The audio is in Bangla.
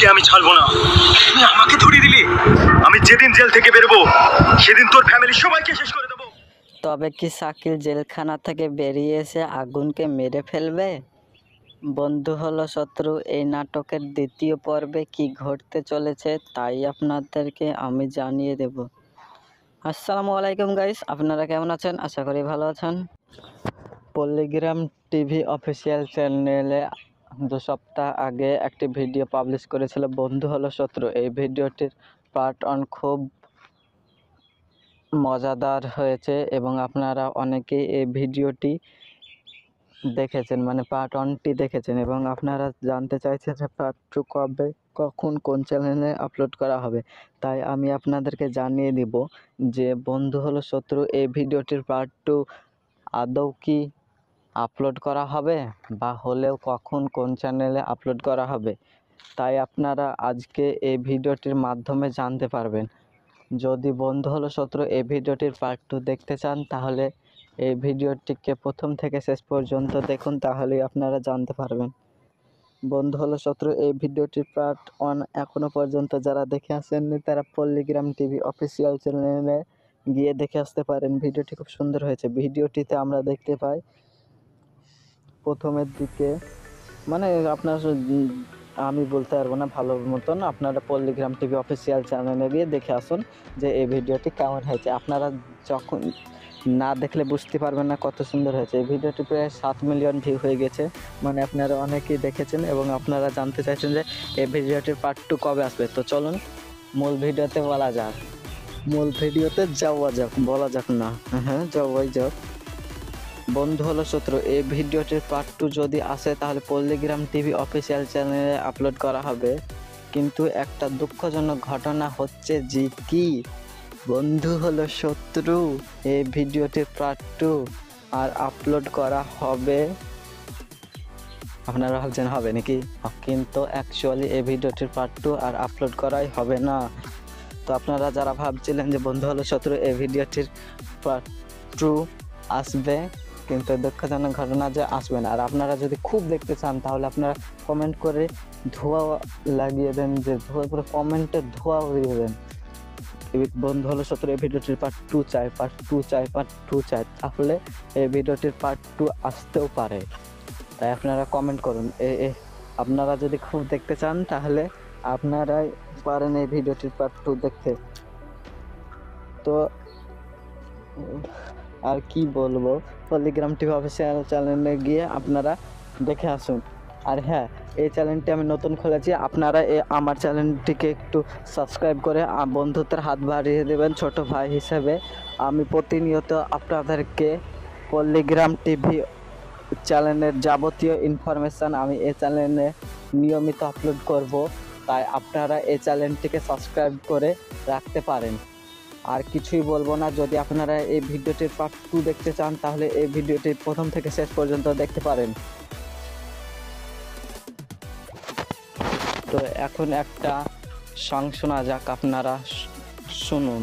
তোকে আমি ছাড়বো না। তুই আমাকে ধরিয়ে দিলি, আমি যেদিন জেল থেকে বেরোবো সেদিন তোর ফ্যামিলি সবাইকে শেষ করে দেবো। তবে কি শাকিল জেলখানা থেকে বেরিয়ে এসে আগুনকে মেরে ফেলবে? বন্ধু হলো শত্রু এই নাটকের দ্বিতীয় পর্বে কি ঘটতে চলেছে তাই আপনাদেরকে আমি জানিয়ে দেব। আসসালামু আলাইকুম গাইস, আপনারা কেমন আছেন? আশা করি ভালো আছেন। পল্লিগ্রাম টিভি অফিসিয়াল চ্যানেলে 2 সপ্তাহ আগে একটি ভিডিও পাবলিশ করেছিল বন্ধু হলো শত্রু। এই ভিডিওটির পার্ট 1 খুব মজাদার হয়েছে এবং আপনারা অনেকেই এই ভিডিওটি দেখেছেন, মানে পার্ট 1টি দেখেছেন এবং আপনারা জানতে চাইছেন যে পার্ট 2 কবে, কখন, কোন চ্যানেলে আপলোড করা হবে। তাই আমি আপনাদেরকে জানিয়ে দিব যে বন্ধু হলো শত্রু এই ভিডিওটির পার্ট 2 আদৌ কি আপলোড করা হবে বা হলেও কখন, কোন চ্যানেলে আপলোড করা হবে, তাই আপনারা আজকে এই ভিডিওটির মাধ্যমে জানতে পারবেন। যদি বন্ধু হলো শত্রু এই ভিডিওটির পার্ট 2 দেখতে চান তাহলে এই ভিডিওটিকে প্রথম থেকে শেষ পর্যন্ত দেখুন, তাহলেই আপনারা জানতে পারবেন। বন্ধু হলো শত্রু এই ভিডিওটির পার্ট 1 এখনও পর্যন্ত যারা দেখে আসেননি তারা পল্লিগ্রাম টিভি অফিসিয়াল চ্যানেলে গিয়ে দেখে আসতে পারেন। ভিডিওটি খুব সুন্দর হয়েছে। ভিডিওটিতে আমরা দেখতে পাই প্রথমের দিকে, মানে আপনার আমি বলতে পারবো না ভালো মতন, আপনারা পল্লিগ্রাম টিভি অফিসিয়াল চ্যানেলে গিয়ে দেখে আসুন যে এই ভিডিওটি কেমন হয়েছে। আপনারা যখন না দেখলে বুঝতে পারবেন না কত সুন্দর হয়েছে। এই ভিডিওটি প্রায় 7 মিলিয়ন ভিউ হয়ে গেছে, মানে আপনারা অনেকেই দেখেছেন এবং আপনারা জানতে চাইছেন যে এই ভিডিওটির পার্ট 2 কবে আসবে। তো চলুন মূল ভিডিওতে বলা যাক, মূল ভিডিওতে যাওয়া যাক, বলা যাক না, হ্যাঁ যাওয়াই যাক। বন্ধু হলো শত্রু এই ভিডিওটির পার্ট 2 যদি আসে তাহলে পল্লিগ্রাম টিভি অফিসিয়াল চ্যানেলে আপলোড করা হবে, কিন্তু একটা দুঃখজনক ঘটনা হচ্ছে যে কি বন্ধু হলো শত্রু এই ভিডিওটির পার্ট 2 আর আপলোড করা হবে। আপনারা ভাবছেন হবে নাকি, কিন্তু অ্যাকচুয়ালি এই ভিডিওটির পার্ট 2 আর আপলোড করাই হবে না। তো আপনারা যারা ভাবছিলেন যে বন্ধু হলো শত্রু এই ভিডিওটির পার্ট 2 আসবে, কিন্তু দুঃখজনক ঘটনা যে আসবে না। আর আপনারা যদি খুব দেখতে চান তাহলে আপনারা কমেন্ট করে ধোঁয়া লাগিয়ে দেন, যে ধোঁয়া করে কমেন্টে ধোঁয়া উড়িয়ে দেন বন্ধু হলো শত্রু এই ভিডিওটির পার্ট 2 চাই, পার্ট 2 চাই, পার্ট 2 চাই, তাহলে এই ভিডিওটির পার্ট 2 আসতেও পারে। তাই আপনারা কমেন্ট করুন। আপনারা যদি খুব দেখতে চান তাহলে আপনারাই পারেন এই ভিডিওটির পার্ট 2 দেখতে। তো আর কি বলবো, পল্লিগ্রাম টিভি অফিসিয়াল চ্যানেলে গিয়ে আপনারা দেখে আসুন। আর হ্যাঁ, এই চ্যানেলটি আমি নতুন খুলেছি, আপনারা আমার চ্যানেলটিকে একটু সাবস্ক্রাইব করে বন্ধুত্বের হাত বাড়িয়ে দেবেন। ছোট ভাই হিসেবে আমি প্রতিনিয়ত আপনাদেরকে পল্লিগ্রাম টিভি চ্যানেলের যাবতীয় ইনফরমেশান আমি এই চ্যানেলে নিয়মিত আপলোড করব, তাই আপনারা এই চ্যানেলটিকে সাবস্ক্রাইব করে রাখতে পারেন। আর কিছুই বলবো না। যদি আপনারা এই ভিডিওটির পার্ট 2 দেখতে চান তাহলে এই ভিডিওটি প্রথম থেকে শেষ পর্যন্ত দেখতে পারেন। তো এখন একটা সং শোনা যাক, আপনারা শুনুন।